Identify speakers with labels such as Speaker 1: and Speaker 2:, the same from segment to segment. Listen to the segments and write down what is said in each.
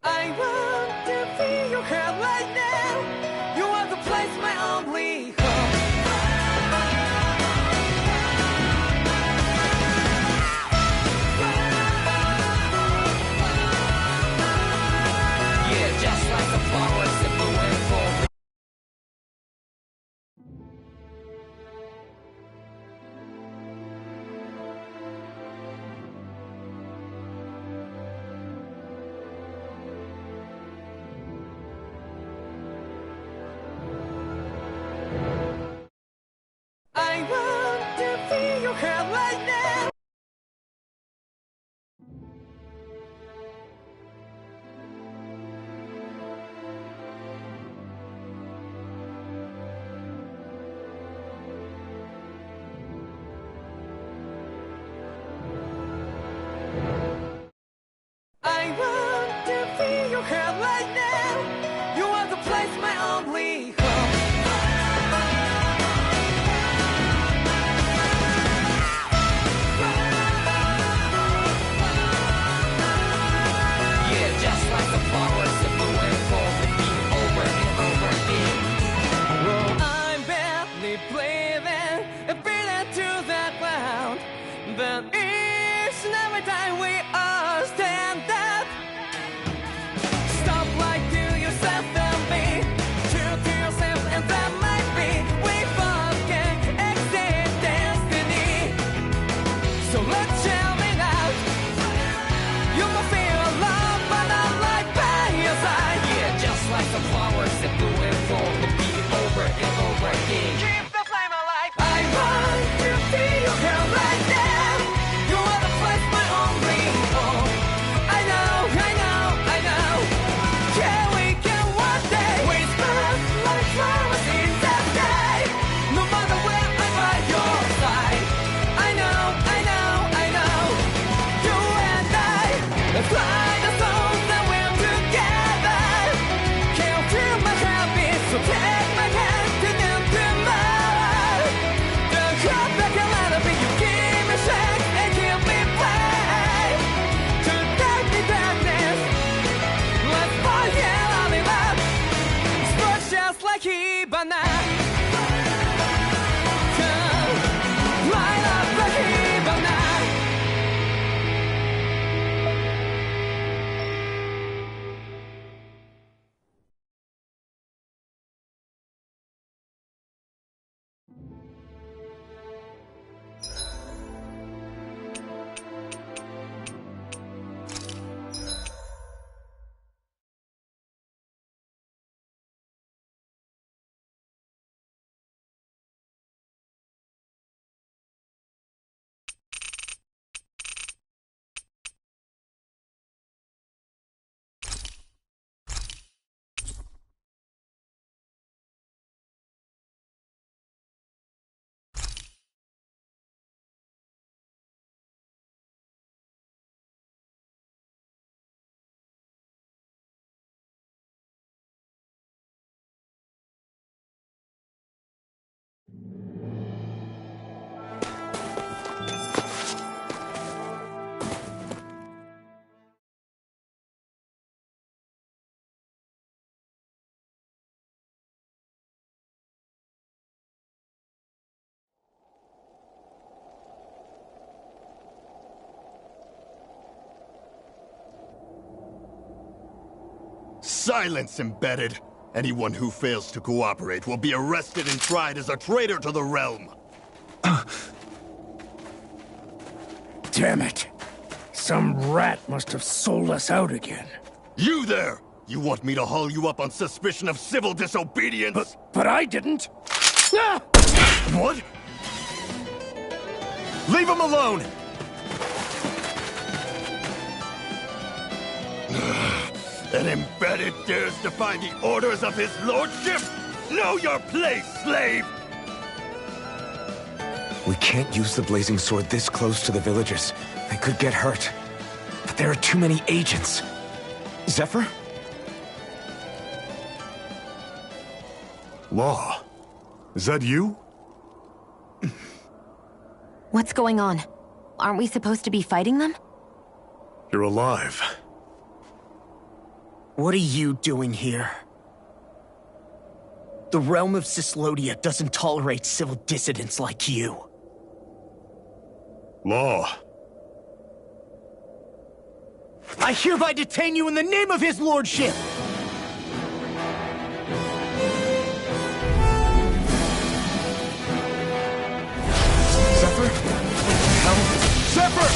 Speaker 1: I want to feel your hair right now. You are the place, my only home. Yeah, just like the flowers that blew in for me. I want to feel your hair right now. I want to feel your hair right now. You are the place, my only home. Yeah, just like the flowers that blew in for me over and over again. Well, I'm barely breathing and feeling to the ground. But each and every time we all stand up, stop right to yourself and be true to yourself, and that might be we forget exist destiny. So let's shout it out. You must feel love, but not like by your side. Yeah, just like the flowers that blew in for me over and over again. Keep the flame alive. I want to feel your hair right now. You are the place, my only home. I know, I know, I know. Yeah, we can one day whisper like flowers in the sky. No matter where I'm by your side. I know, I know, I know. You and I, let's fly the soul that we're together. Can't feel my habits, so take my hand to the tomorrow. The crowd that can let it be, you give me shake and give me play. To darkness, darkness, let's fall in love in love. Spark just like Hibana. Come, light up like Hibana.
Speaker 2: Silence, Embedded! Anyone who fails to cooperate will be arrested and tried as a traitor to the realm!
Speaker 3: Damn it! Some rat must have sold us out again.
Speaker 2: You there! You want me to haul you up on suspicion of civil disobedience?
Speaker 3: But I didn't! Ah!
Speaker 2: What? Leave him alone! An Embedded dares defy the orders of his lordship? Know your place, slave!
Speaker 4: We can't use the blazing sword this close to the villagers. They could get hurt. But there are too many agents. Zephyr?
Speaker 2: Law. Is that you?
Speaker 5: What's going on? Aren't we supposed to be fighting them?
Speaker 2: You're alive.
Speaker 5: What are you doing here? The realm of Cyslodia doesn't tolerate civil dissidents like you.
Speaker 2: Law.
Speaker 5: I hereby detain you in the name of his lordship!
Speaker 4: Zephyr? Hell? Zephyr!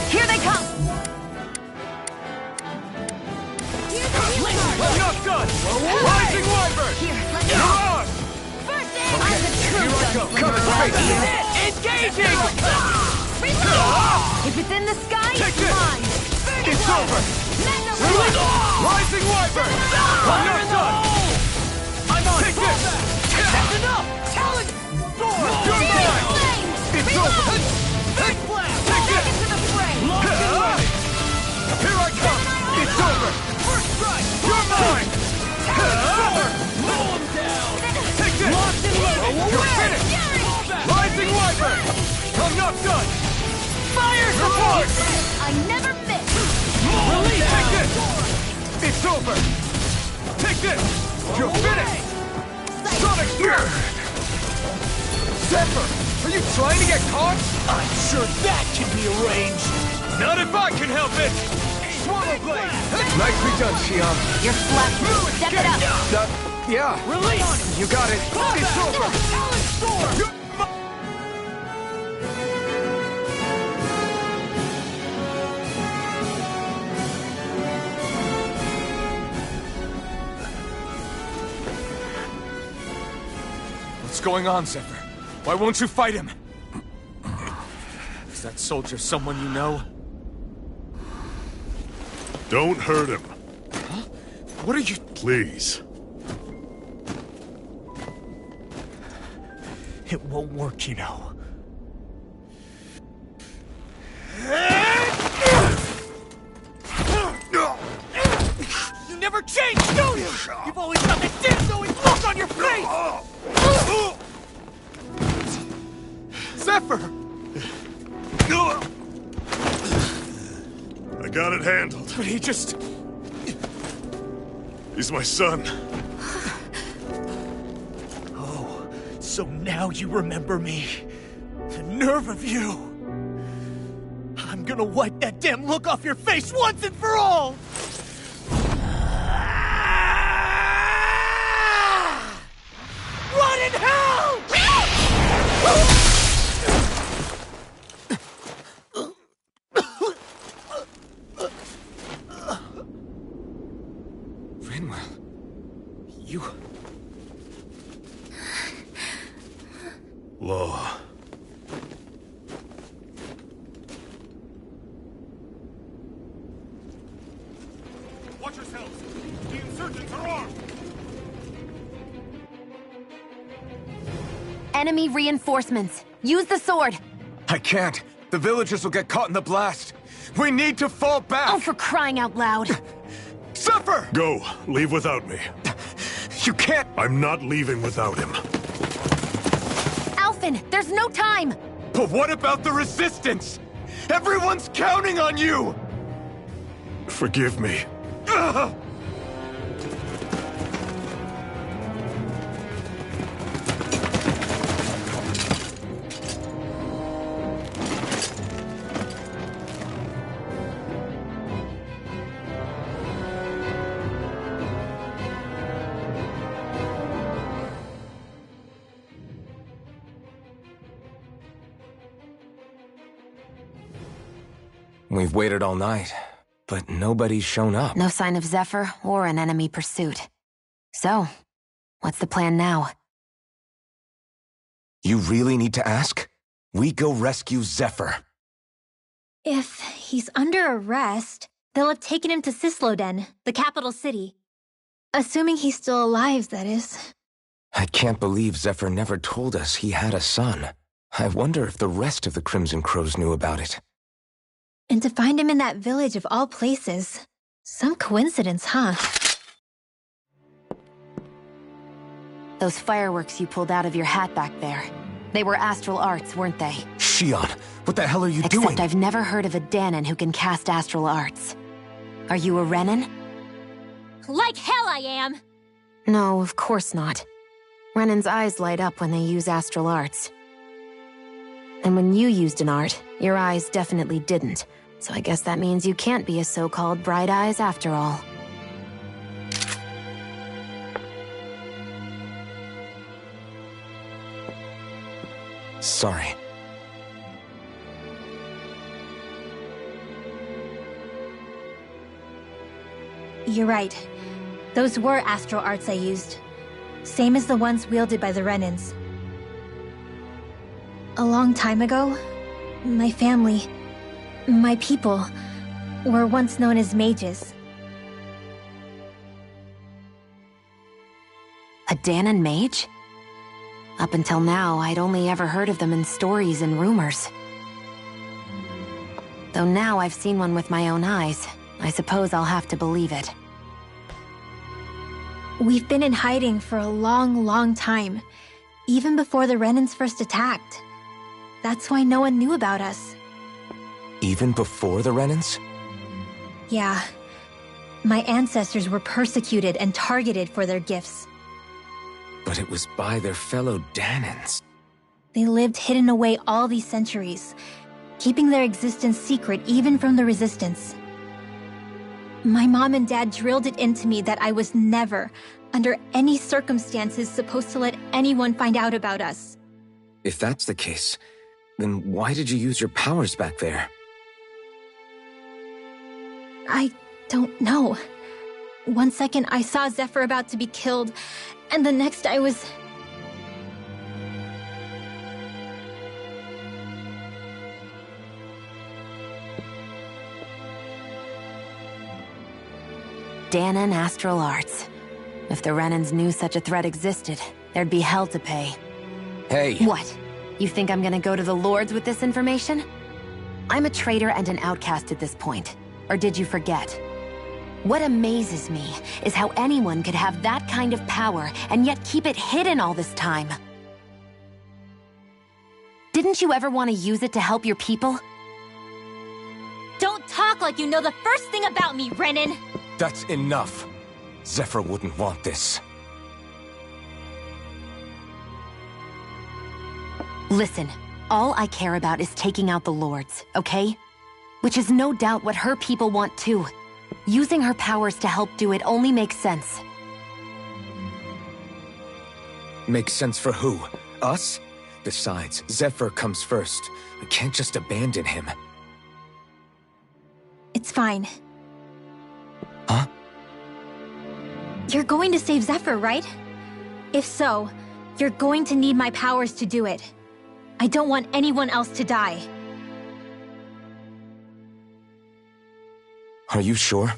Speaker 6: Here they come!
Speaker 4: Well, not done! Rising Wyvern! Mirage!
Speaker 6: First in! I'm the true
Speaker 4: Here I go! Coming straight!
Speaker 5: Engaging!
Speaker 6: If it's in the sky,
Speaker 4: Take
Speaker 6: it's
Speaker 4: this!
Speaker 6: mine!
Speaker 4: It's over! Rising Wyvern! I'm not done! I'm on! Take this!
Speaker 5: That's enough! Talent!
Speaker 4: You're mine! It's over!
Speaker 5: Big blast!
Speaker 4: Take
Speaker 6: Back
Speaker 4: this!
Speaker 6: into the fray!
Speaker 4: Here I come! It's over!
Speaker 5: First strike!
Speaker 4: You're mine!
Speaker 5: Mow him down!
Speaker 4: Take this!
Speaker 5: Locked and loaded!
Speaker 4: You're finished! Rising Wyvern! I'm not done!
Speaker 6: Fire
Speaker 4: Mirage!
Speaker 6: I never miss!
Speaker 5: Release!
Speaker 4: Take this! It's over! Take this! You're finished! Sonic Spear! Zephyr! Are you trying to get caught?
Speaker 5: I'm sure that can be arranged!
Speaker 4: Not if I can help it! Swallow Blade! Nicely done, Xion.
Speaker 6: You're flat. Step it up!
Speaker 4: Yeah.
Speaker 5: Release!
Speaker 4: You got it! It's over!
Speaker 5: Talent Storm!
Speaker 4: You're What's going on, Zephyr? Why won't you fight him? Is that soldier someone you know?
Speaker 2: Don't hurt him,
Speaker 4: What are you...
Speaker 2: please.
Speaker 5: It won't work, you know. You never change, do you? You've always got that damn-knowing look on your face!
Speaker 4: Zephyr!
Speaker 2: I got it handled.
Speaker 4: But he just...
Speaker 2: He's my son.
Speaker 5: Oh, so now you remember me. The nerve of you! I'm gonna wipe that damn look off your face once and for all! Run in hell!
Speaker 4: Rinwell... You...
Speaker 2: Law.
Speaker 7: Watch yourselves! The insurgents are armed!
Speaker 6: Enemy reinforcements. Use the sword.
Speaker 4: I can't. The villagers will get caught in the blast. We need to fall back!
Speaker 6: Oh, for crying out loud.
Speaker 4: Zephyr!
Speaker 2: Go. Leave without me.
Speaker 4: You can't...
Speaker 2: I'm not leaving without him.
Speaker 6: Alphen, there's no time.
Speaker 4: But what about the resistance? Everyone's counting on you!
Speaker 2: Forgive me.
Speaker 4: Ugh! We've waited all night, but nobody's shown up.
Speaker 6: No sign of Zephyr or an enemy pursuit. So, what's the plan now?
Speaker 4: You really need to ask? We go rescue Zephyr.
Speaker 8: If he's under arrest, they'll have taken him to Cysloden, the capital city. Assuming he's still alive, that is.
Speaker 4: I can't believe Zephyr never told us he had a son. I wonder if the rest of the Crimson Crows knew about it.
Speaker 8: And to find him in that village of all places. Some coincidence, huh?
Speaker 6: Those fireworks you pulled out of your hat back there. They were astral arts, weren't they?
Speaker 4: Xion, what the hell are you
Speaker 6: Except
Speaker 4: doing?
Speaker 6: I've never heard of a Dahnan who can cast astral arts. Are you a Renan?
Speaker 8: Like hell I am!
Speaker 6: No, of course not. Renan's eyes light up when they use astral arts. And when you used an art, your eyes definitely didn't. So I guess that means you can't be a so-called bright eyes after all.
Speaker 4: Sorry.
Speaker 8: You're right. Those were astral arts I used. Same as the ones wielded by the Renans. A long time ago, my family, my people, were once known as mages.
Speaker 6: A Dahnan mage? Up until now, I'd only ever heard of them in stories and rumors. Though now I've seen one with my own eyes, I suppose I'll have to believe it.
Speaker 8: We've been in hiding for a long, long time, even before the Renans first attacked. That's why no one knew about us.
Speaker 4: Even before the Renans?
Speaker 8: Yeah. My ancestors were persecuted and targeted for their gifts.
Speaker 4: But it was by their fellow Dahnans.
Speaker 8: They lived hidden away all these centuries, keeping their existence secret even from the Resistance. My mom and dad drilled it into me that I was never, under any circumstances, supposed to let anyone find out about us.
Speaker 4: If that's the case, then why did you use your powers back there?
Speaker 8: I don't know. One second I saw Zephyr about to be killed, and the next I was...
Speaker 6: Dahnan astral arts. If the Renans knew such a threat existed, there'd be hell to pay.
Speaker 4: Hey!
Speaker 6: What? You think I'm gonna go to the Lords with this information? I'm a traitor and an outcast at this point. Or did you forget? What amazes me is how anyone could have that kind of power and yet keep it hidden all this time. Didn't you ever want to use it to help your people?
Speaker 8: Don't talk like you know the first thing about me, Renan!
Speaker 4: That's enough. Zephyr wouldn't want this.
Speaker 6: Listen, all I care about is taking out the Lords, okay? Which is no doubt what her people want too. Using her powers to help do it only makes sense.
Speaker 4: Makes sense for who? Us? Besides, Zephyr comes first. We can't just abandon him.
Speaker 8: It's fine.
Speaker 4: Huh?
Speaker 8: You're going to save Zephyr, right? If so, you're going to need my powers to do it. I don't want anyone else to die.
Speaker 4: Are you sure?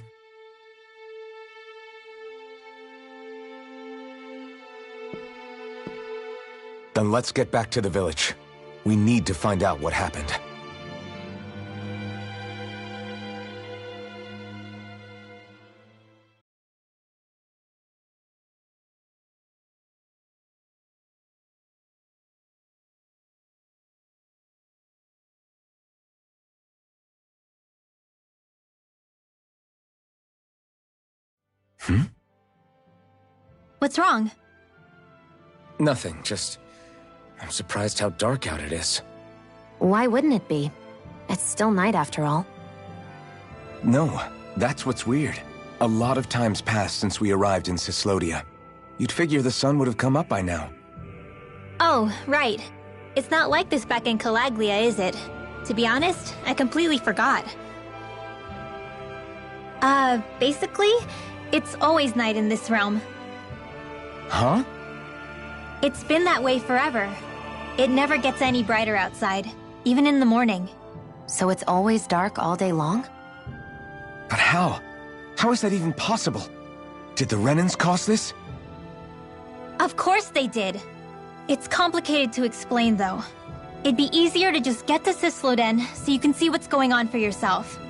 Speaker 4: Then let's get back to the village. We need to find out what happened.
Speaker 8: What's wrong?
Speaker 4: Nothing, just... I'm surprised how dark out it is.
Speaker 6: Why wouldn't it be? It's still night after all.
Speaker 4: No, that's what's weird. A lot of time's passed since we arrived in Cyslodia. You'd figure the sun would have come up by now.
Speaker 8: Oh, right. It's not like this back in Calaglia, is it? To be honest, I completely forgot. Basically, it's always night in this realm.
Speaker 4: Huh?
Speaker 8: It's been that way forever. It never gets any brighter outside, even in the morning.
Speaker 6: So it's always dark all day long?
Speaker 4: But how? How is that even possible? Did the Renans cause this?
Speaker 8: Of course they did. It's complicated to explain, though. It'd be easier to just get to Cysloden so you can see what's going on for yourself.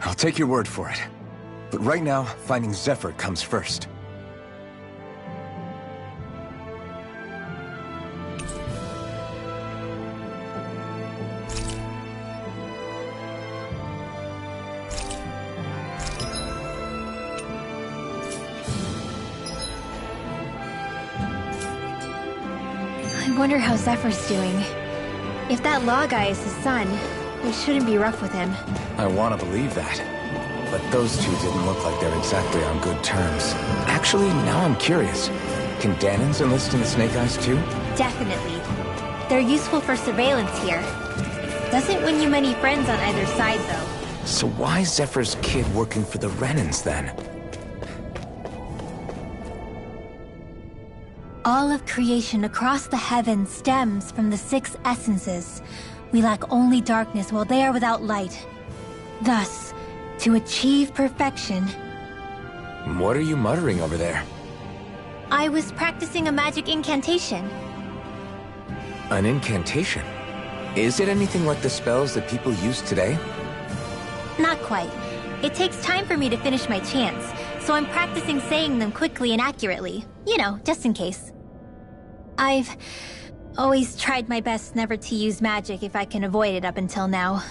Speaker 4: I'll take your word for it. But right now, finding Zephyr comes first.
Speaker 8: wonder how Zephyr's doing. If that Law guy is his son, we shouldn't be rough with him.
Speaker 4: I want to believe that. But those two didn't look like they're exactly on good terms. Actually, now I'm curious. Can Danans enlist in the Snake Eyes too?
Speaker 8: Definitely. They're useful for surveillance here. Doesn't win you many friends on either side, though.
Speaker 4: So why is Zephyr's kid working for the Renans then?
Speaker 8: All of creation across the heavens stems from the 6 essences. We lack only darkness while they are without light. Thus, to achieve perfection...
Speaker 4: What are you muttering over there?
Speaker 8: I was practicing a magic incantation.
Speaker 4: An incantation? Is it anything like the spells that people use today?
Speaker 8: Not quite. It takes time for me to finish my chants, so I'm practicing saying them quickly and accurately. You know, just in case. I've always tried my best never to use magic if I can avoid it up until now.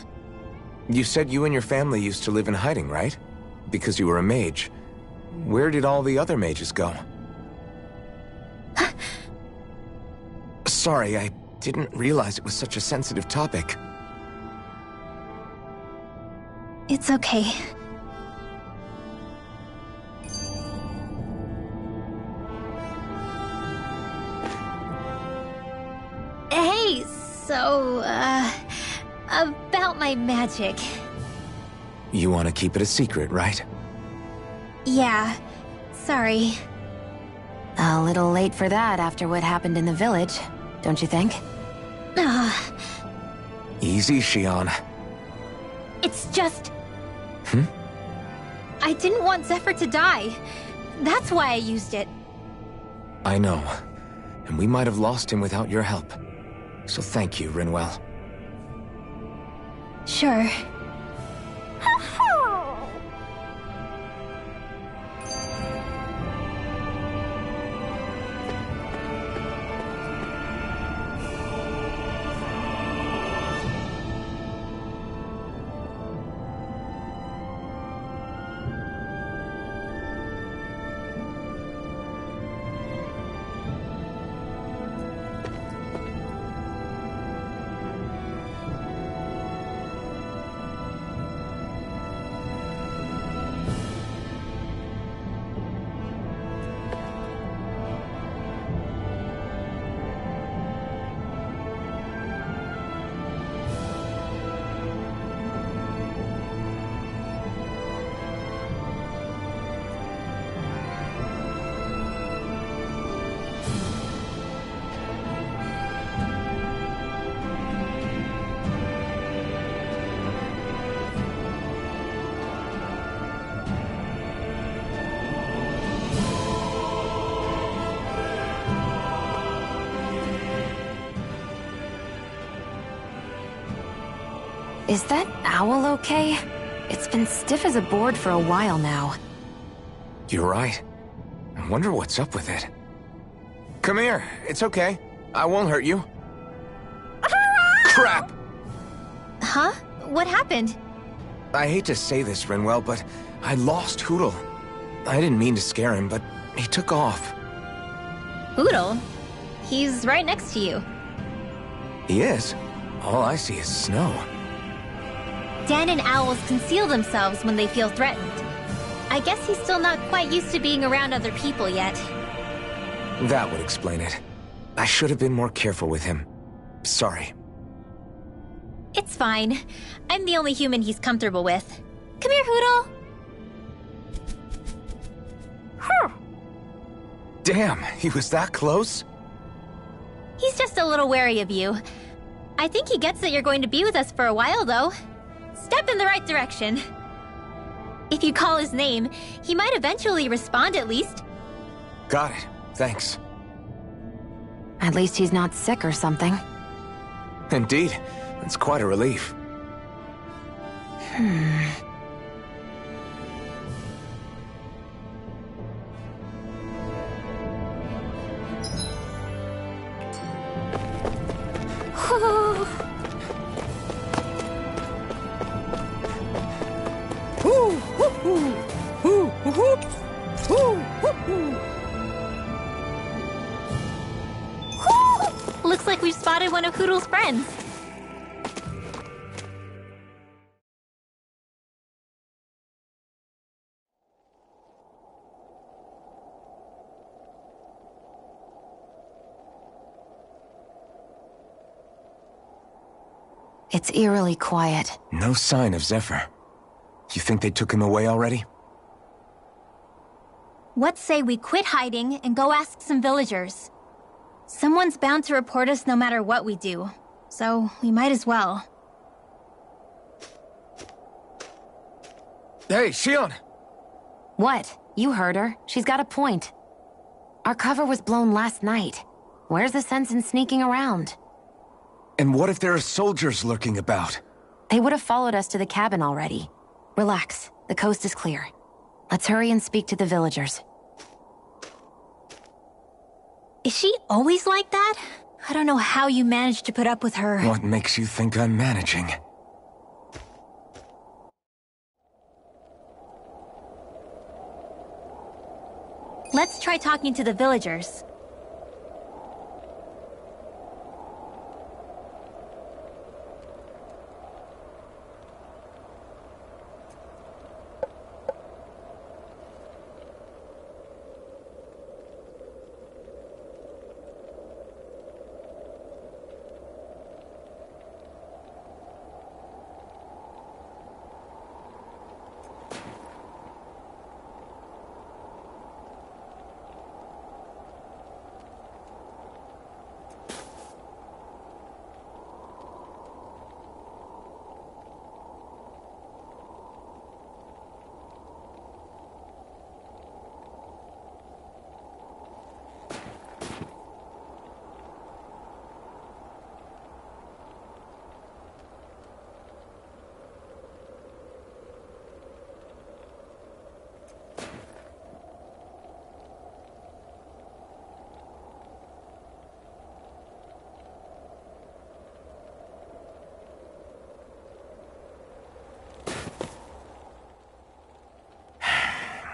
Speaker 4: You said you and your family used to live in hiding, right? Because you were a mage. Where did all the other mages go? Sorry, I didn't realize it was such a sensitive topic.
Speaker 8: It's okay. Hey, so, about my magic.
Speaker 4: You want to keep it a secret, right?
Speaker 8: Yeah, sorry.
Speaker 6: A little late for that after what happened in the village, don't you think?
Speaker 4: Easy, Shion.
Speaker 8: It's just...
Speaker 4: Hmm?
Speaker 8: I didn't want Zephyr to die. That's why I used it.
Speaker 4: I know. And we might have lost him without your help. So thank you, Rinwell.
Speaker 8: Sure.
Speaker 6: Is that owl okay? It's been stiff as a board for a while now.
Speaker 4: You're right. I wonder what's up with it. Come here. It's okay. I won't hurt you. Crap!
Speaker 8: Huh? What happened?
Speaker 4: I hate to say this, Rinwell, but I lost Hootle. I didn't mean to scare him, but he took off.
Speaker 8: Hootle? He's right next to you.
Speaker 4: He is? All I see is snow.
Speaker 8: Dan and owls conceal themselves when they feel threatened. I guess he's still not quite used to being around other people yet.
Speaker 4: That would explain it. I should have been more careful with him. Sorry.
Speaker 8: It's fine. I'm the only human he's comfortable with. Come here, Hootle!
Speaker 4: Damn, he was that close?
Speaker 8: He's just a little wary of you. I think he gets that you're going to be with us for a while, though. Step in the right direction. If you call his name, he might eventually respond at least.
Speaker 4: Got it. Thanks.
Speaker 6: At least he's not sick or something.
Speaker 4: Indeed. It's quite a relief.
Speaker 8: Looks spotted one of Hoodle's friends.
Speaker 6: It's eerily quiet.
Speaker 4: No sign of Zephyr. You think they took him away already?
Speaker 8: What say we quit hiding and go ask some villagers? Someone's bound to report us no matter what we do, so we might as well.
Speaker 4: Hey, Shion!
Speaker 6: What? You heard her. She's got a point. Our cover was blown last night. Where's the sense in sneaking around?
Speaker 4: And what if there are soldiers lurking about?
Speaker 6: They would have followed us to the cabin already. Relax. The coast is clear. Let's hurry and speak to the villagers.
Speaker 8: Is she always like that? I don't know how you managed to put up with her.
Speaker 4: What makes you think I'm managing?
Speaker 8: Let's try talking to the villagers.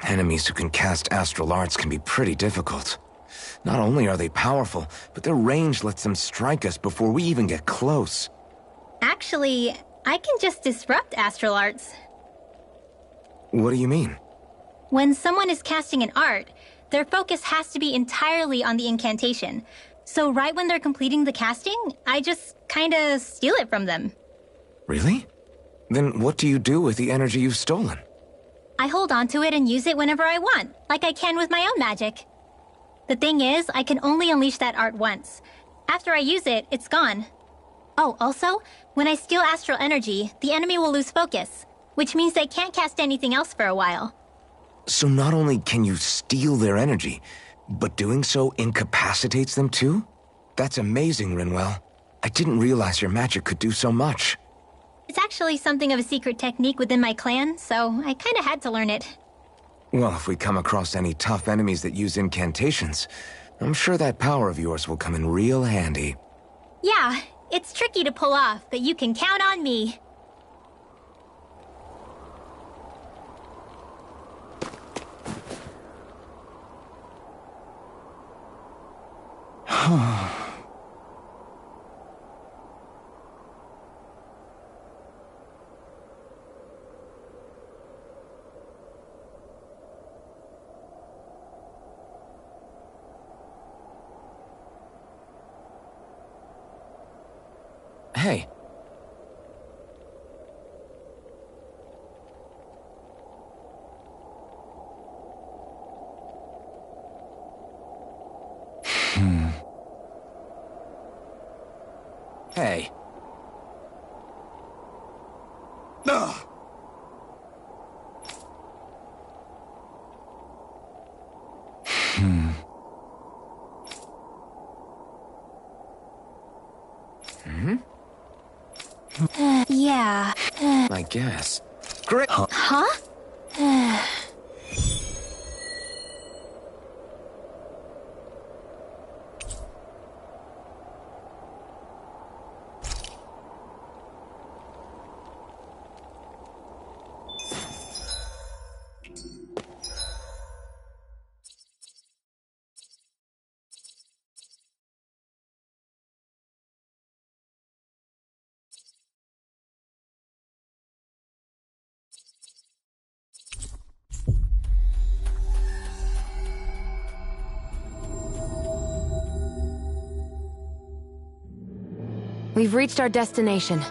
Speaker 4: Enemies who can cast astral arts can be pretty difficult. Not only are they powerful, but their range lets them strike us before we even get close.
Speaker 8: Actually, I can just disrupt astral arts.
Speaker 4: What do you mean?
Speaker 8: When someone is casting an art, their focus has to be entirely on the incantation. So right when they're completing the casting, I just kinda steal it from them.
Speaker 4: Really? Then what do you do with the energy you've stolen?
Speaker 8: I hold onto it and use it whenever I want, like I can with my own magic. The thing is, I can only unleash that art once. After I use it, it's gone. Oh, also, when I steal astral energy, the enemy will lose focus, which means they can't cast anything else for a while.
Speaker 4: So not only can you steal their energy, but doing so incapacitates them too? That's amazing, Rinwell. I didn't realize your magic could do so much.
Speaker 8: It's actually something of a secret technique within my clan, so I kinda had to learn it.
Speaker 4: Well, if we come across any tough enemies that use incantations, I'm sure that power of yours will come in real handy.
Speaker 8: Yeah, it's tricky to pull off, but you can count on me.
Speaker 4: Hey. Hey.
Speaker 2: Ugh.
Speaker 8: Yeah.
Speaker 4: I guess. Great.
Speaker 8: Huh?
Speaker 6: We've reached our destination.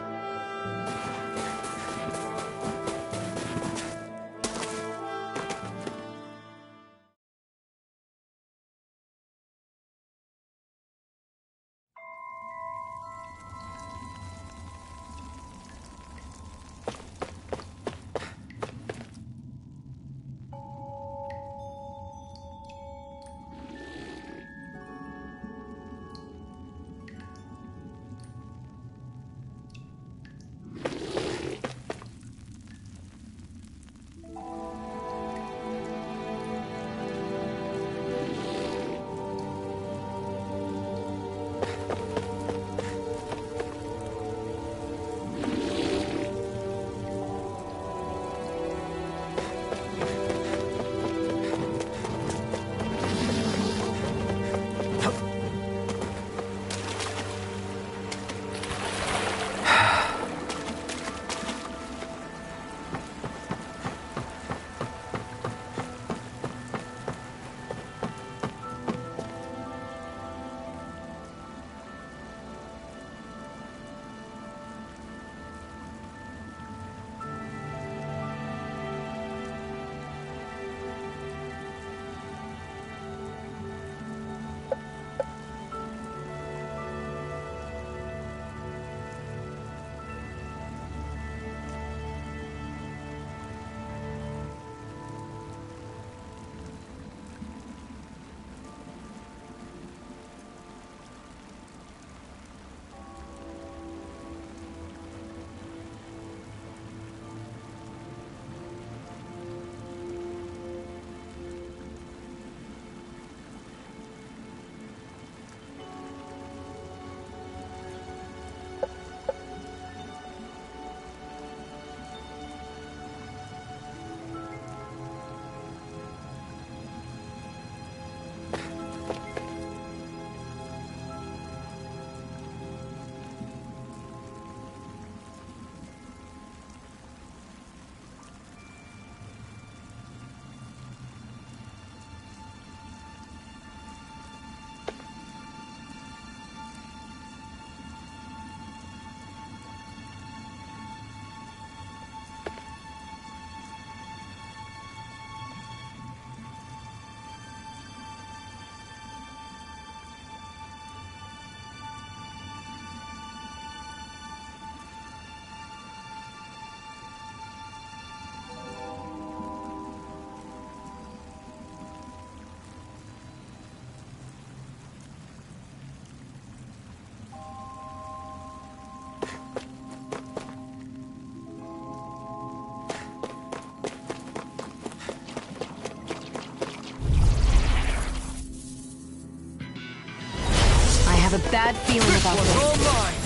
Speaker 6: A bad feeling about this.
Speaker 7: All mine!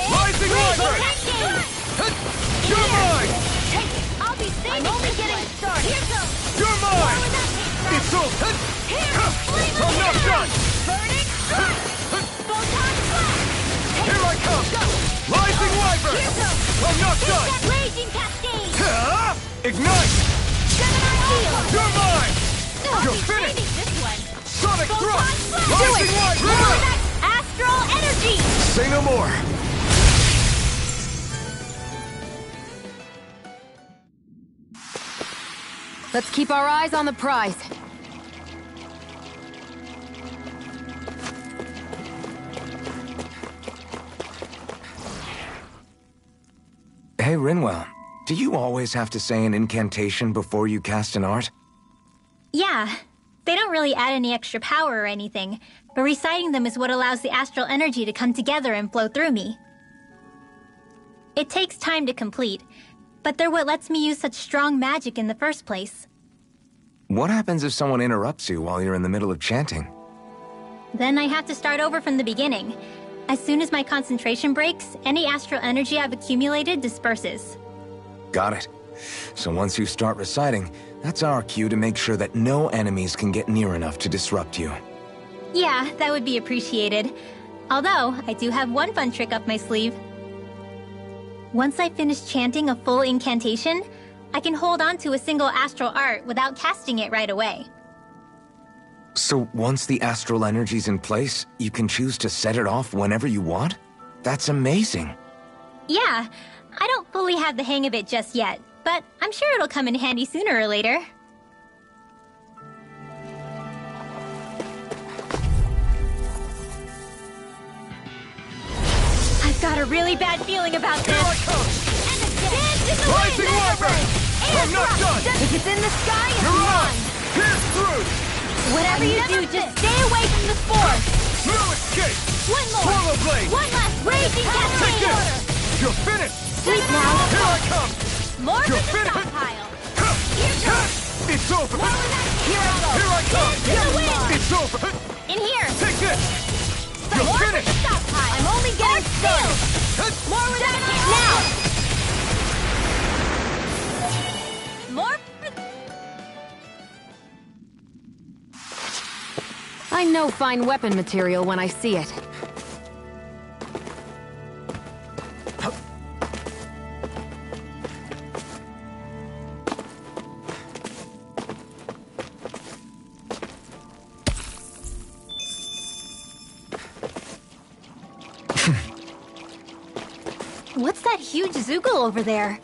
Speaker 7: Rising Rider! You're mine!
Speaker 8: I'll be safe. I'm only getting started. Here goes.
Speaker 7: You're mine! It's over! I'm not done!
Speaker 8: Burning strike. Photon blast.
Speaker 7: Here I come! Rising Wyvern!
Speaker 8: Here goes.
Speaker 7: I'm not done!
Speaker 8: Raging cascade.
Speaker 7: Ignite!
Speaker 8: Gemini shield.
Speaker 7: You're mine! You're
Speaker 8: Maybe
Speaker 7: finished!
Speaker 8: this one.
Speaker 7: Sonic Thrust!
Speaker 8: Do it.
Speaker 7: Rising Wyvern!
Speaker 8: Astral energy.
Speaker 7: Say no more!
Speaker 6: Let's keep our eyes on the prize.
Speaker 4: Hey, Rinwell, do you always have to say an incantation before you cast an art?
Speaker 8: Yeah. They don't really add any extra power or anything, but reciting them is what allows the astral energy to come together and flow through me. It takes time to complete, but they're what lets me use such strong magic in the first place.
Speaker 4: What happens if someone interrupts you while you're in the middle of chanting?
Speaker 8: Then I have to start over from the beginning. As soon as my concentration breaks, any astral energy I've accumulated disperses.
Speaker 4: Got it. So once you start reciting, that's our cue to make sure that no enemies can get near enough to disrupt you.
Speaker 8: Yeah, that would be appreciated. Although, I do have one fun trick up my sleeve. Once I finish chanting a full incantation, I can hold on to a single astral art without casting it right away.
Speaker 4: So once the astral energy's in place, you can choose to set it off whenever you want? That's amazing.
Speaker 8: Yeah, I don't fully have the hang of it just yet, but I'm sure it'll come in handy sooner or later. I've got a really bad feeling about this.
Speaker 7: Here I come!
Speaker 8: Dance in the
Speaker 7: Rising
Speaker 8: wind!
Speaker 7: Wyvern! I'm not done!
Speaker 6: If it's in the sky, it's
Speaker 7: You're on!
Speaker 6: mine!
Speaker 7: Pierce through!
Speaker 8: Whatever you do, just stay away from the spores!
Speaker 7: No escape!
Speaker 8: One more!
Speaker 7: Swallow blade!
Speaker 8: One last raging
Speaker 7: Take
Speaker 8: cascade!
Speaker 7: this! You're finished!
Speaker 8: Sleep now!
Speaker 7: Here I come!
Speaker 8: More
Speaker 7: You're
Speaker 8: from the
Speaker 7: finished!
Speaker 8: stockpile!
Speaker 7: It's over!
Speaker 8: Here I go!
Speaker 7: Here I come!
Speaker 8: Dance in the wind!
Speaker 7: It's over!
Speaker 8: In here!
Speaker 7: Take this! You're
Speaker 8: More from
Speaker 7: finished!
Speaker 8: the stockpile!
Speaker 6: I'm only getting started!
Speaker 8: More with that now! More.
Speaker 6: I know fine weapon material when I see it.
Speaker 8: What's that huge Zoogle over there?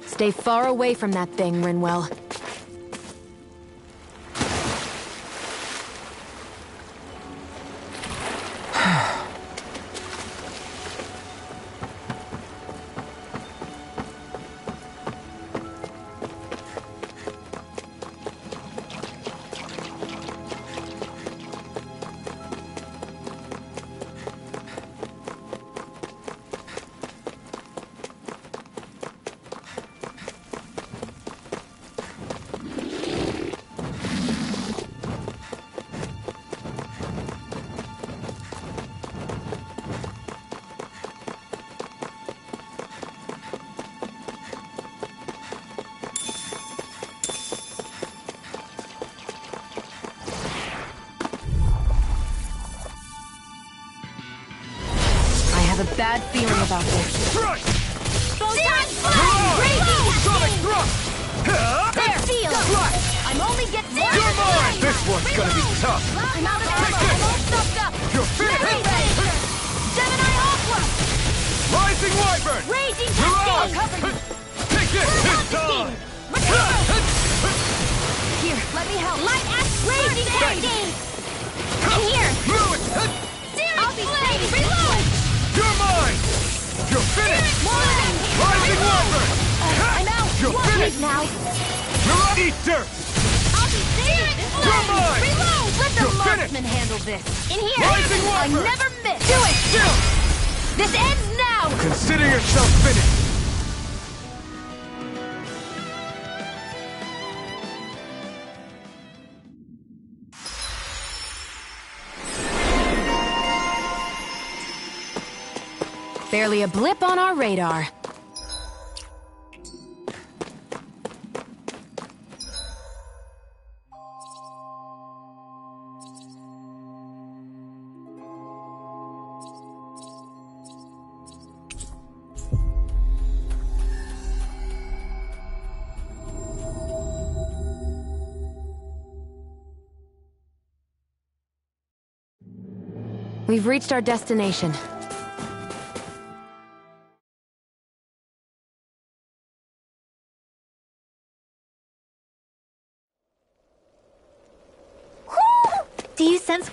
Speaker 6: Stay far away from that thing, Rinwell. I have a bad feeling about this.
Speaker 7: Strike!
Speaker 8: Photon
Speaker 7: Raging Sonic thrust!
Speaker 8: There! Feel!
Speaker 6: I'm only getting
Speaker 7: You're mine! This one's gonna be tough!
Speaker 6: I'm out of
Speaker 7: Take
Speaker 6: ammo.
Speaker 7: this!
Speaker 6: I'm all stuffed up.
Speaker 7: You're finished!
Speaker 6: Gemini Aqua!
Speaker 7: Rising Wyvern!
Speaker 8: Raging
Speaker 7: You're on!
Speaker 8: cascade!
Speaker 7: Take this! It's time!
Speaker 6: Here, let me help.
Speaker 8: Light axe raging cascade! In here!
Speaker 7: Fluid!
Speaker 8: I'll be safe! Reload!
Speaker 7: You're mine! You're finished! Rising Wyvern!
Speaker 6: I'm out.
Speaker 7: You're
Speaker 6: What?
Speaker 7: finished!
Speaker 6: Now.
Speaker 7: You're on! Eat dirt!
Speaker 8: I'll be safe!
Speaker 7: You're mine!
Speaker 8: Reload!
Speaker 6: Let the
Speaker 7: You're
Speaker 6: marksman handle this.
Speaker 8: In here!
Speaker 7: Rising
Speaker 6: I
Speaker 7: Wyvern!
Speaker 6: never miss.
Speaker 8: Do it!
Speaker 7: Still!
Speaker 8: This ends now!
Speaker 7: Consider yourself finished!
Speaker 6: Barely a blip on our radar. We've reached our destination.
Speaker 8: Do you sense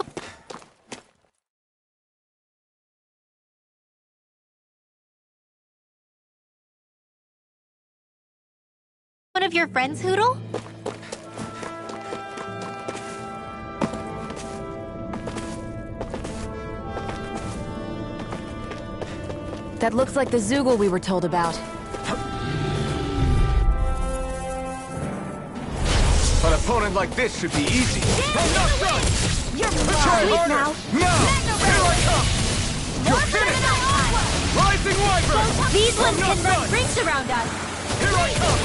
Speaker 8: one of your friends, Hootle?
Speaker 6: That looks like the Zoogle we were told about.
Speaker 7: An opponent like this should be easy. I'm not done!
Speaker 8: You're
Speaker 7: Try
Speaker 8: mine!
Speaker 7: harder!
Speaker 8: Now!
Speaker 7: Now! Here I come! You're finished! Rising Wyvern!
Speaker 8: These ones
Speaker 7: I'm not
Speaker 8: can run
Speaker 7: done!
Speaker 8: rings around us!
Speaker 7: Here I come!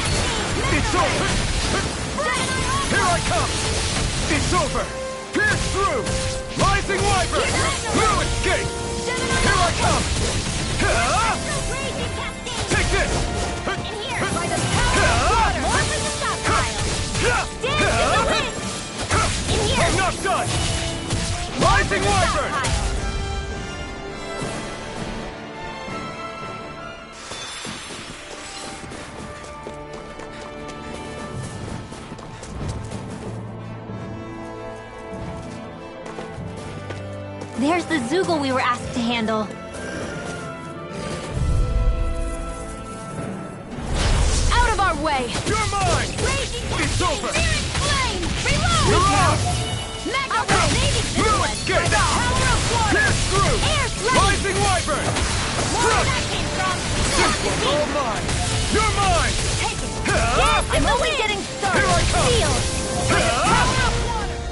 Speaker 7: It's over! Here I come! It's over! Pierce through! Rising Wyvern! No escape! Here I come! Take this!
Speaker 8: In here! By the power of water! More from the stockpile! Dance in the wind! In here!
Speaker 7: I'm not done! Rising Wyvern!
Speaker 8: There's the Zoogle we were asked to handle.
Speaker 6: Out of our way!
Speaker 7: You're mine! It's over!
Speaker 6: Flame! Reload!
Speaker 7: You're out!
Speaker 6: Mega Ray!
Speaker 7: Blue escape! Pierce through! Rising Wyvern!
Speaker 6: Where that came from!
Speaker 7: All mine! You're mine!
Speaker 6: I'm only getting started!
Speaker 7: Here I come!
Speaker 6: Seal!
Speaker 7: Ah!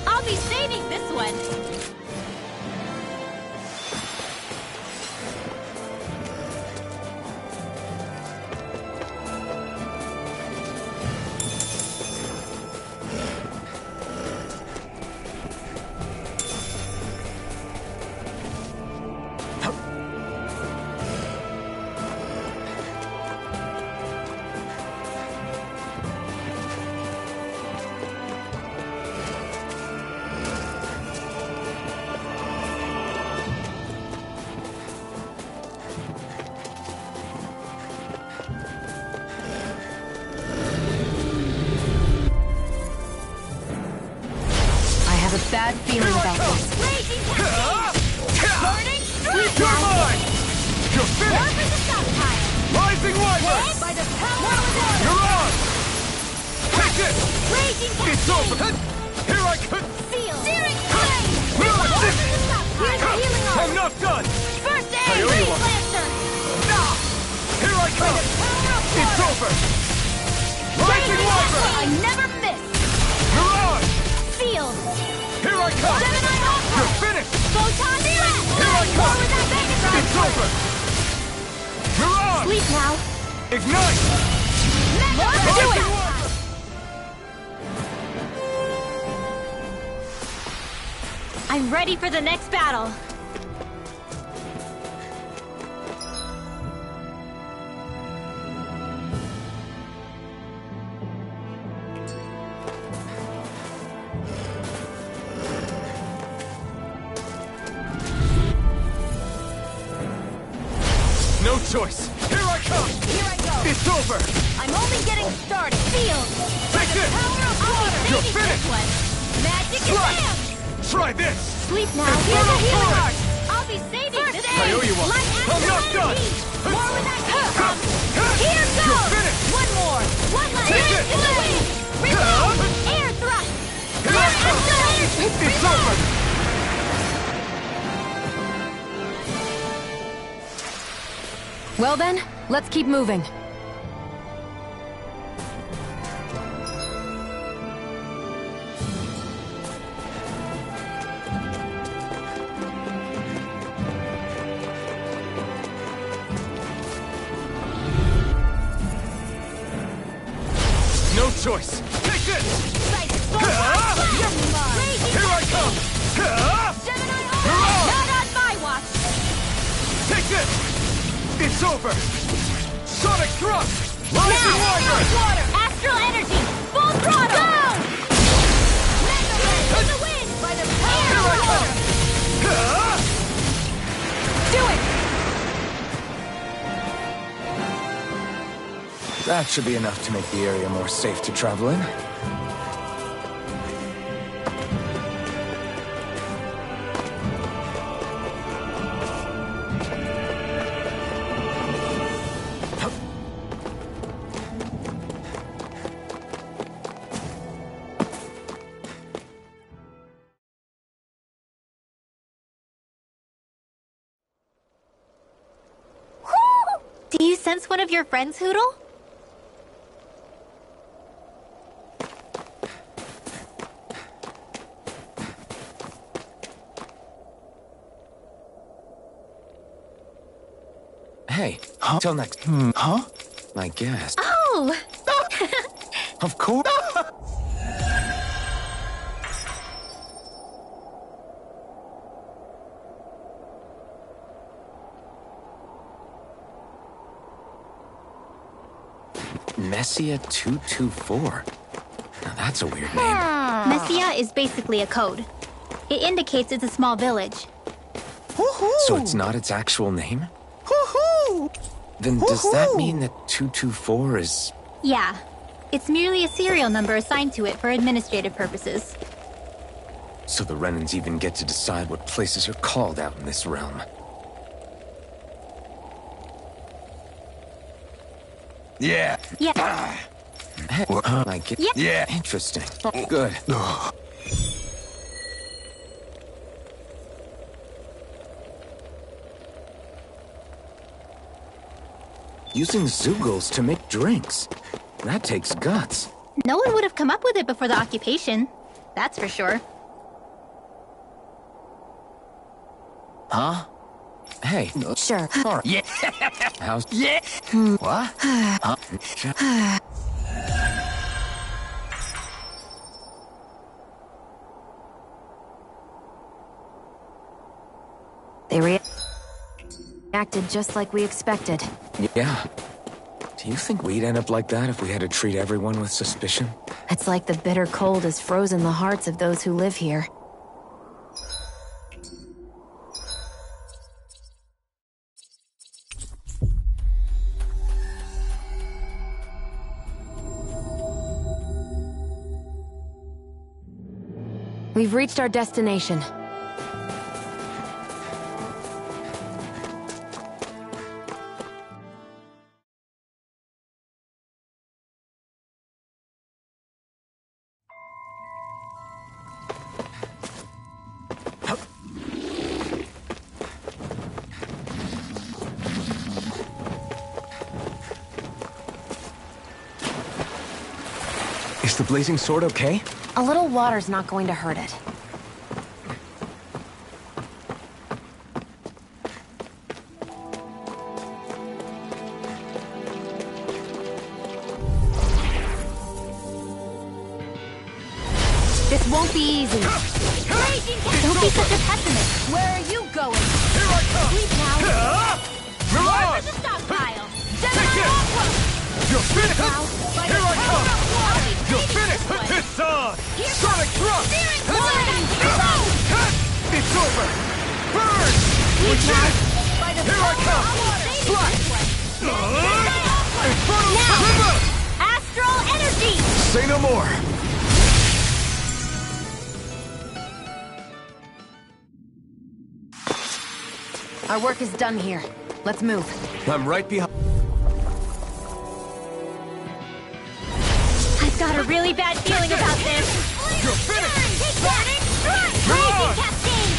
Speaker 6: I'll be saving this one! Bad feeling about this.
Speaker 7: Raging Burning Strike! You're mine! You're finished!
Speaker 6: For the stockpile!
Speaker 7: Rising Wyvern!
Speaker 6: By the power of water!
Speaker 7: You're on! Take it!
Speaker 6: Raging
Speaker 7: It's over! Here I could...
Speaker 6: Seal! Searing flame!
Speaker 7: Blue assist!
Speaker 6: Here's the healing arm!
Speaker 7: I'm not done!
Speaker 6: First
Speaker 7: I
Speaker 6: aid!
Speaker 7: owe you
Speaker 6: Raise
Speaker 7: one.
Speaker 6: Lancer!
Speaker 7: Ah! Here I come! It's over! Rising Wyvern!
Speaker 6: I never miss!
Speaker 7: You're on!
Speaker 6: Seal!
Speaker 7: Here I come!
Speaker 6: Gemini Ultra!
Speaker 7: You're finished!
Speaker 6: Photon Blast!
Speaker 7: Here I come!
Speaker 6: With that Megatron!
Speaker 7: It's over! You're on!
Speaker 6: Sleep now!
Speaker 7: Ignite!
Speaker 6: Let's do
Speaker 7: Rising
Speaker 6: it!
Speaker 7: Wyvern!
Speaker 8: I'm ready for the next battle.
Speaker 7: No choice! Here I come!
Speaker 6: Here I go!
Speaker 7: It's over!
Speaker 6: I'm only getting started! Seal!
Speaker 7: Take this!
Speaker 6: Power of water!
Speaker 7: You're
Speaker 6: Saving
Speaker 7: finished!
Speaker 6: this one! Magic
Speaker 7: Strike!
Speaker 6: advance!
Speaker 7: Try this!
Speaker 6: Sleep now!
Speaker 7: It's
Speaker 6: Here's the
Speaker 7: Infernal
Speaker 6: healing
Speaker 7: Torrent!
Speaker 6: art! I'll be saving this
Speaker 7: I owe you one.
Speaker 6: Light
Speaker 7: I'm not done!
Speaker 6: More with that
Speaker 7: Come!
Speaker 6: Here
Speaker 7: You're
Speaker 6: goes!
Speaker 7: finished!
Speaker 6: One more! One last!
Speaker 7: Take
Speaker 6: Here
Speaker 7: this!
Speaker 6: in the wind! Reload! Air thrust!
Speaker 7: Here I come! It's over!
Speaker 6: Well then, let's keep moving.
Speaker 7: No choice! Take this! Here I come! You're on!
Speaker 6: Not on my watch!
Speaker 7: Take this! It's over! Sonic Thrust! Rising Wyvern!
Speaker 6: Water! Astral energy! Full throttle! Go! Mega Ray! In the wind! By the power
Speaker 7: Here I
Speaker 6: of
Speaker 7: come!
Speaker 6: water! Do it!
Speaker 4: That should be enough to make the area more safe to travel in.
Speaker 8: Do you sense one of your friends, Hootle?
Speaker 4: Hey, till next... Huh? I guess.
Speaker 8: Oh!
Speaker 4: Of course. Messia 224. Now that's a weird name.
Speaker 8: Messia is basically a code. It indicates it's a small village.
Speaker 4: So it's not its actual name? Then does that mean that 224 is...
Speaker 8: Yeah. It's merely a serial number assigned to it for administrative purposes.
Speaker 4: So the Renans even get to decide what places are called out in this realm.
Speaker 7: Yeah.
Speaker 8: Yeah.
Speaker 4: Like it.
Speaker 8: Yeah.
Speaker 7: Yeah.
Speaker 4: Interesting. Good. Using Zeugles to make drinks. That takes guts.
Speaker 8: No one would have come up with it before the occupation. That's for sure.
Speaker 4: Huh? Hey.
Speaker 6: Sure.
Speaker 7: Yeah.
Speaker 4: How's...
Speaker 7: Yeah. What?
Speaker 4: Huh?
Speaker 6: They reacted just like we expected.
Speaker 4: Yeah. Do you think we'd end up like that if we had to treat everyone with suspicion?
Speaker 6: It's like the bitter cold has frozen the hearts of those who live here. We've reached our destination.
Speaker 4: Is the blazing sword okay?
Speaker 6: A little water's not going to hurt it. This won't be easy.
Speaker 8: Don't be such a pessimist.
Speaker 6: Where are you going?
Speaker 7: Here I come.
Speaker 8: Sleep now.
Speaker 7: Relax.
Speaker 8: The stockpile.
Speaker 7: You're finished. Here I come. You're finished. It's on. Sonic thrust. It's over. Burn. We did it. Here I come. Slash. Infernal River.
Speaker 8: Astral energy.
Speaker 4: Say no more.
Speaker 6: Our work is done here. Let's move.
Speaker 4: I'm right behind.
Speaker 8: I've got a really bad feeling about this.
Speaker 7: You're finished.
Speaker 8: Take that. Raging cascade.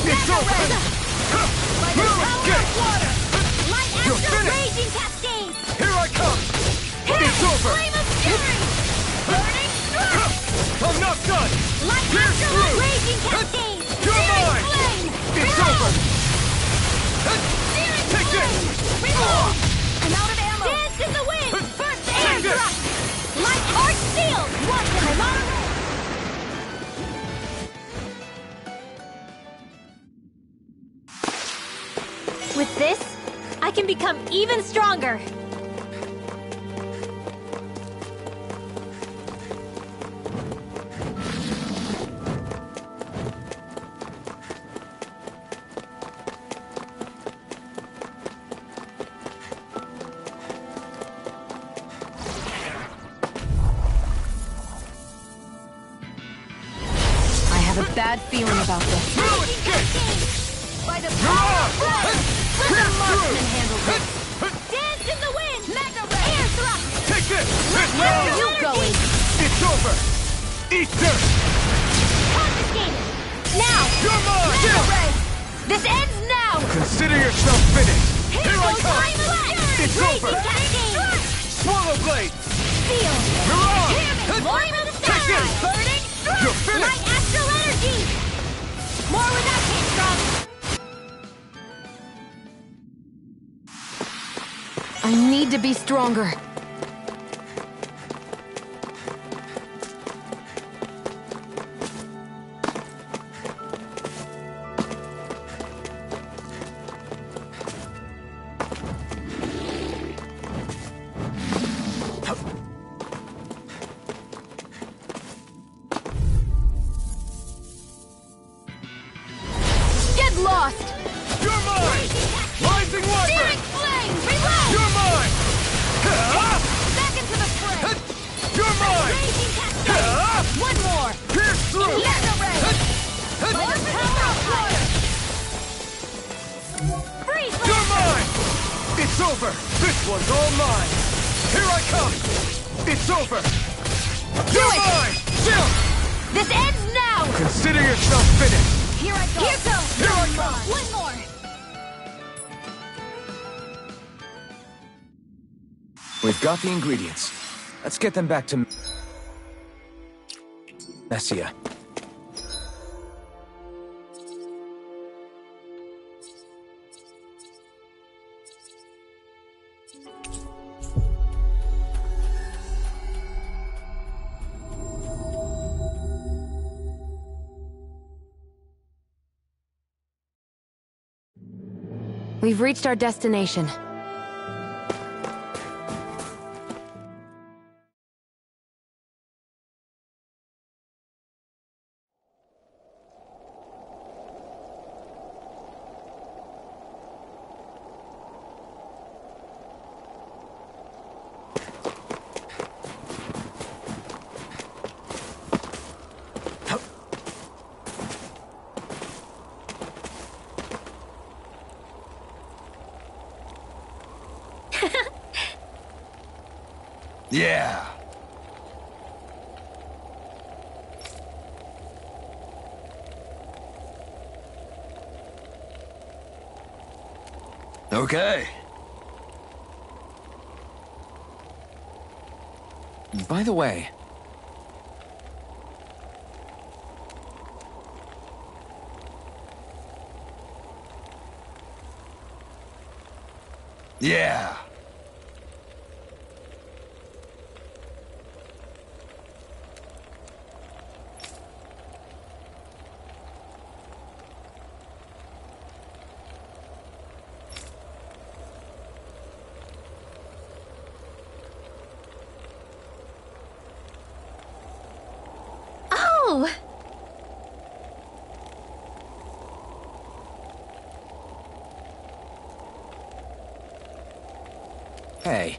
Speaker 7: It's over. Escape.
Speaker 8: Light
Speaker 7: You're
Speaker 8: astral
Speaker 7: finished.
Speaker 8: raging cascade.
Speaker 7: Here I come. It's over.
Speaker 8: Flame of fury. Burning thrust.
Speaker 7: I'm not done.
Speaker 8: Light
Speaker 7: Pierce
Speaker 8: astral
Speaker 7: through.
Speaker 8: raging cascade.
Speaker 7: You're
Speaker 8: Searing
Speaker 7: mine.
Speaker 8: flame.
Speaker 7: It's
Speaker 8: Reload.
Speaker 7: over.
Speaker 8: Searing
Speaker 7: Take
Speaker 8: flame.
Speaker 7: this.
Speaker 8: Reload.
Speaker 6: I'm out of ammo.
Speaker 8: Dance in the wind. First air
Speaker 7: Take this.
Speaker 8: thrust. Light arc shield. One time on. With this, I can become even stronger.
Speaker 6: I have a bad feeling about this.
Speaker 7: No escape.
Speaker 6: By the
Speaker 7: You're on.
Speaker 6: Let the marksman handle this.
Speaker 8: Dance in the wind. Mega ray. Air thrust.
Speaker 7: Take this. It's
Speaker 6: Where are
Speaker 7: on.
Speaker 6: you going?
Speaker 7: It's over. Eat dirt.
Speaker 8: Confiscated. Now.
Speaker 7: You're mine.
Speaker 8: Mega ray. This ends now.
Speaker 7: Consider yourself finished. Here I come.
Speaker 8: Time elapsed.
Speaker 7: It's
Speaker 8: Raging
Speaker 7: over.
Speaker 8: cascade.
Speaker 7: Swallow blade.
Speaker 8: Seal.
Speaker 7: You're on.
Speaker 8: Flame of the
Speaker 7: Take
Speaker 8: sky.
Speaker 7: this.
Speaker 8: Burning.
Speaker 7: You're finished.
Speaker 8: Light astral energy. More where that came from.
Speaker 6: I need to be stronger. Get lost!
Speaker 7: You're mine. Rising Wyvern.
Speaker 8: Searing flame. Reload.
Speaker 7: You're mine. This one's all mine! Here I come! It's over! You're mine! Jill!
Speaker 6: This ends now!
Speaker 7: Consider yourself finished!
Speaker 6: Here I go! Here goes!
Speaker 7: Here I come!
Speaker 6: One more!
Speaker 4: We've got the ingredients. Let's get them back to Messia.
Speaker 6: We've reached our destination.
Speaker 7: Yeah! Okay.
Speaker 4: By the way,
Speaker 7: Yeah!
Speaker 8: Oh!
Speaker 4: hey.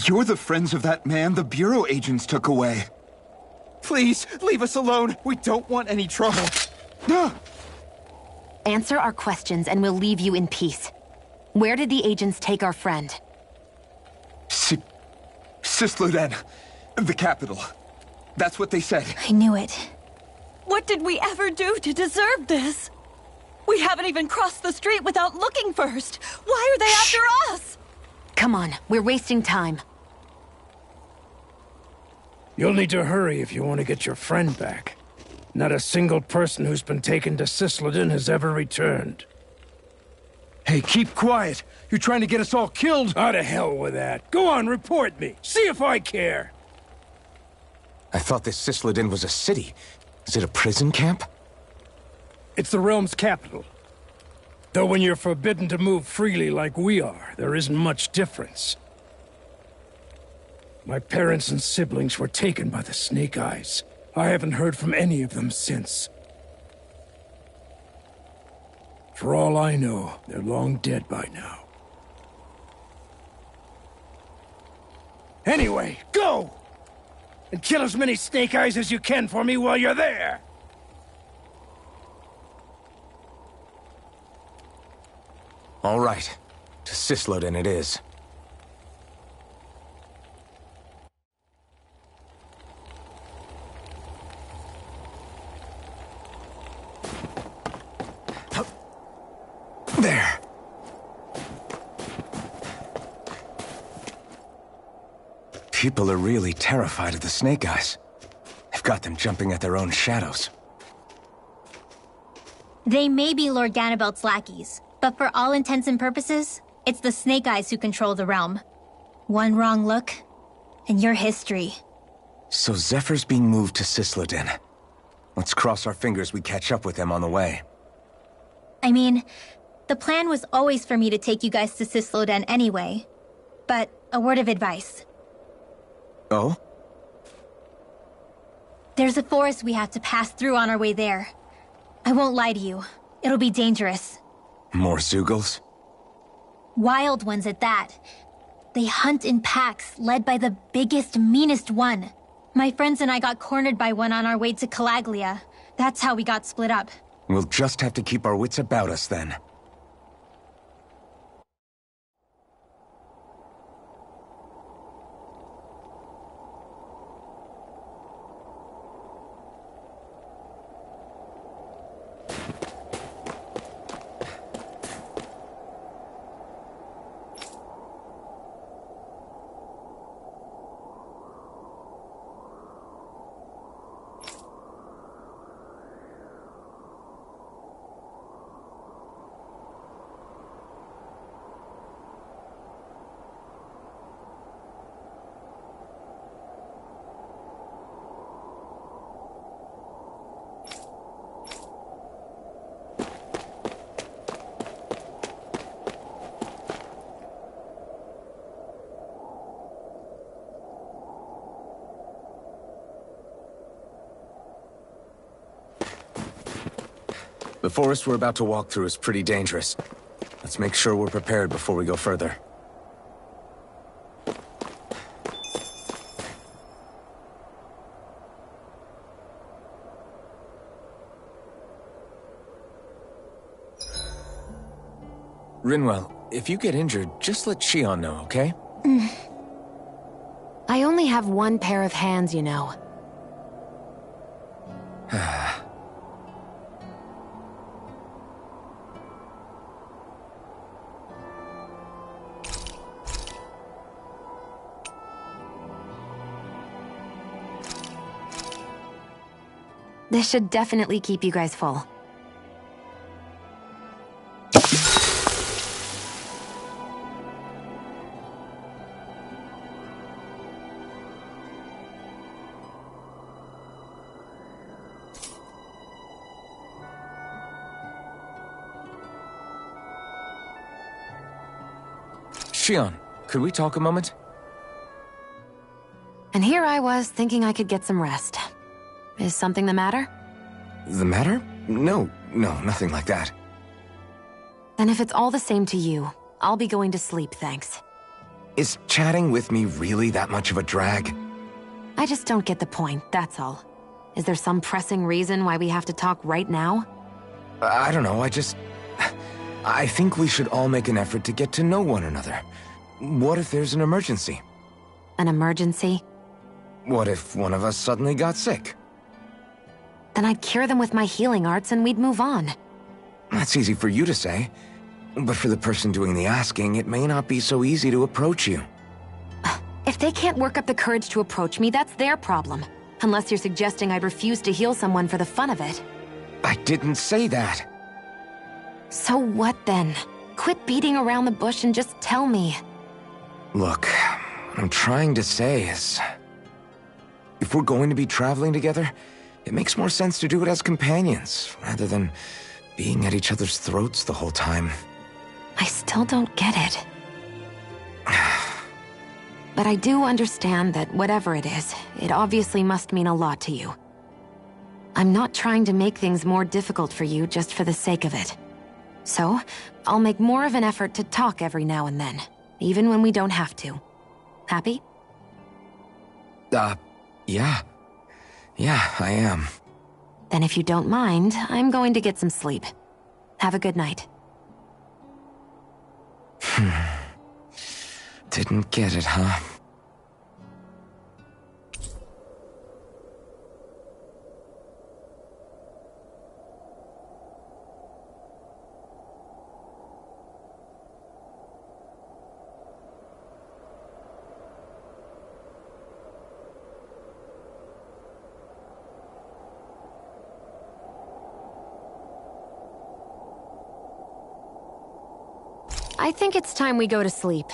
Speaker 9: You're the friends of that man the Bureau agents took away.
Speaker 5: Please, leave us alone. We don't want any trouble.
Speaker 6: Answer our questions and we'll leave you in peace. Where did the agents take our friend?
Speaker 9: Cisloden, the capital. That's what they said.
Speaker 8: I knew it.
Speaker 10: What did we ever do to deserve this? We haven't even crossed the street without looking first. Why are they after us?
Speaker 6: Come on, we're wasting time.
Speaker 3: You'll need to hurry if you want to get your friend back. Not a single person who's been taken to Cisloden has ever returned.
Speaker 7: Hey, keep quiet! You're trying to get us all killed!
Speaker 3: Out of hell with that. Go on, report me. See if I care.
Speaker 4: I thought this Cisloden was a city. Is it a prison camp?
Speaker 3: It's the realm's capital. Though when you're forbidden to move freely like we are, there isn't much difference. My parents and siblings were taken by the Snake Eyes. I haven't heard from any of them since. For all I know, they're long dead by now. Anyway, go! And kill as many Snake Eyes as you can for me while you're there!
Speaker 4: All right. To Cisloden it is.
Speaker 9: There.
Speaker 4: People are really terrified of the Snake Eyes. They've got them jumping at their own shadows.
Speaker 8: They may be Lord Ganabelt's lackeys, but for all intents and purposes, it's the Snake Eyes who control the realm. One wrong look, and your history.
Speaker 4: So Zephyr's being moved to Cisloden. Let's cross our fingers we catch up with him on the way.
Speaker 8: I mean, the plan was always for me to take you guys to Cisloden anyway. But a word of advice.
Speaker 4: Oh?
Speaker 8: There's a forest we have to pass through on our way there. I won't lie to you. It'll be dangerous.
Speaker 4: More Zeugles?
Speaker 8: Wild ones at that. They hunt in packs, led by the biggest, meanest one. My friends and I got cornered by one on our way to Calaglia. That's how we got split up.
Speaker 4: We'll just have to keep our wits about us then. The forest we're about to walk through is pretty dangerous. Let's make sure we're prepared before we go further. Rinwell, if you get injured, just let Shion know, okay?
Speaker 6: I only have one pair of hands, you know. This should definitely keep you guys full.
Speaker 4: Shion, could we talk a moment?
Speaker 6: And here I was thinking I could get some rest. Is something the matter?
Speaker 4: The matter? No, nothing like that.
Speaker 6: Then if it's all the same to you, I'll be going to sleep, thanks.
Speaker 4: Is chatting with me really that much of a drag?
Speaker 6: I just don't get the point, that's all. Is there some pressing reason why we have to talk right now?
Speaker 4: I don't know, I think we should all make an effort to get to know one another. What if there's an emergency?
Speaker 6: An emergency?
Speaker 4: What if one of us suddenly got sick?
Speaker 6: Then I'd cure them with my healing arts and we'd move on.
Speaker 4: That's easy for you to say. But for the person doing the asking, it may not be so easy to approach you.
Speaker 6: If they can't work up the courage to approach me, that's their problem. Unless you're suggesting I'd refuse to heal someone for the fun of it.
Speaker 4: I didn't say that.
Speaker 6: So what then? Quit beating around the bush and just tell me.
Speaker 4: Look, what I'm trying to say is... if we're going to be traveling together, it makes more sense to do it as companions, rather than being at each other's throats the whole time.
Speaker 6: I still don't get it. But I do understand that whatever it is, it obviously must mean a lot to you. I'm not trying to make things more difficult for you just for the sake of it. So, I'll make more of an effort to talk every now and then, even when we don't have to. Happy?
Speaker 4: Yeah. Yeah, I am.
Speaker 6: Then if you don't mind, I'm going to get some sleep. Have a good night.
Speaker 4: Didn't get it, huh?
Speaker 6: I think it's time we go to sleep.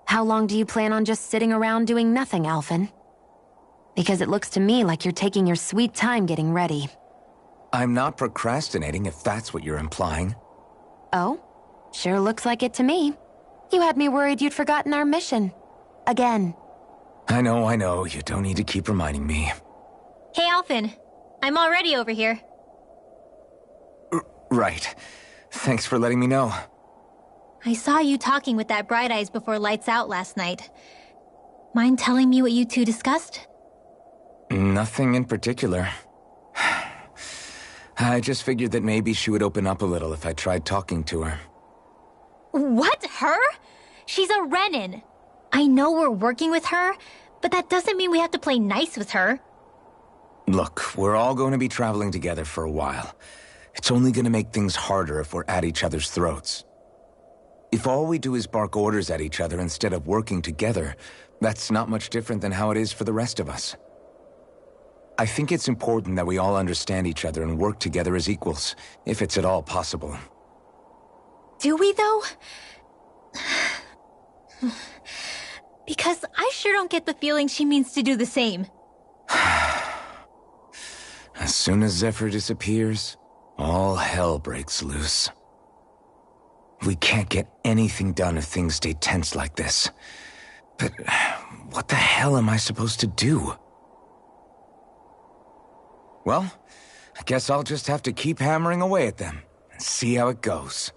Speaker 6: How long do you plan on just sitting around doing nothing, Alphen? Because it looks to me like you're taking your sweet time getting ready.
Speaker 4: I'm not procrastinating, if that's what you're implying.
Speaker 6: Oh? Sure looks like it to me. You had me worried you'd forgotten our mission. Again.
Speaker 4: I know. You don't need to keep reminding me.
Speaker 8: Hey, Alphen. I'm already over here.
Speaker 4: Right. Thanks for letting me know.
Speaker 8: I saw you talking with that Bright Eyes before lights out last night. Mind telling me what you two discussed?
Speaker 4: Nothing in particular. I just figured that maybe she would open up a little if I tried talking to her.
Speaker 8: What? Her? She's a Renan. I know we're working with her, but that doesn't mean we have to play nice with her.
Speaker 4: Look, we're all going to be traveling together for a while. It's only going to make things harder if we're at each other's throats. If all we do is bark orders at each other instead of working together, that's not much different than how it is for the rest of us. I think it's important that we all understand each other and work together as equals, if it's at all possible.
Speaker 8: Do we, though? Because I sure don't get the feeling she means to do the same.
Speaker 4: As soon as Zephyr disappears, all hell breaks loose. We can't get anything done if things stay tense like this. But what the hell am I supposed to do? Well, I guess I'll just have to keep hammering away at them and see how it goes.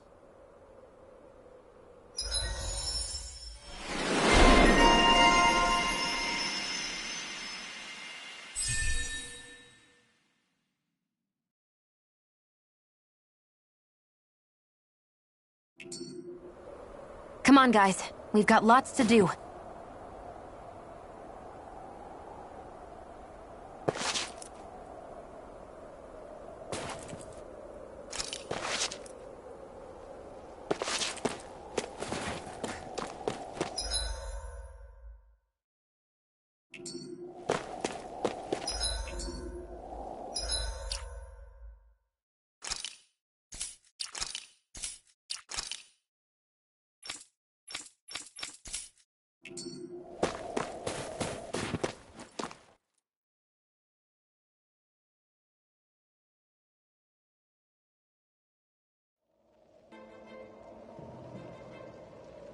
Speaker 6: Come on, guys. We've got lots to do.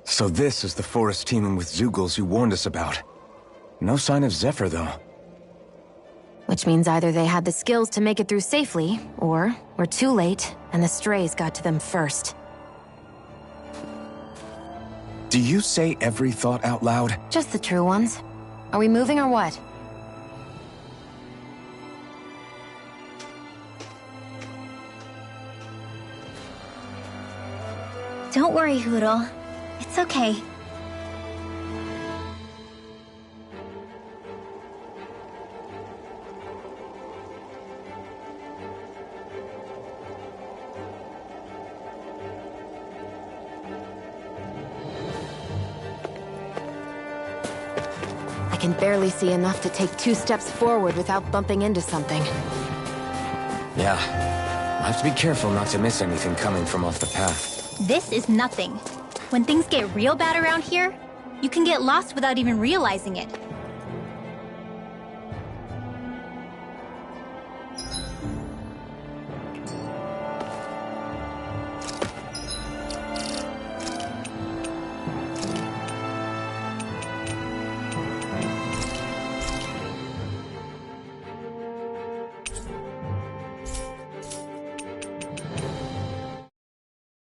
Speaker 4: So this is the forest teeming with Zeugles you warned us about. No sign of Zephyr, though.
Speaker 6: Which means either they had the skills to make it through safely, or we're too late, and the strays got to them first.
Speaker 4: Do you say every thought out loud?
Speaker 6: Just the true ones. Are we moving or what?
Speaker 8: Don't worry, Hootle. It's okay.
Speaker 6: I can barely see enough to take 2 steps forward without bumping into something.
Speaker 4: Yeah. I'll have to be careful not to miss anything coming from off the path.
Speaker 8: This is nothing. When things get real bad around here, you can get lost without even realizing it.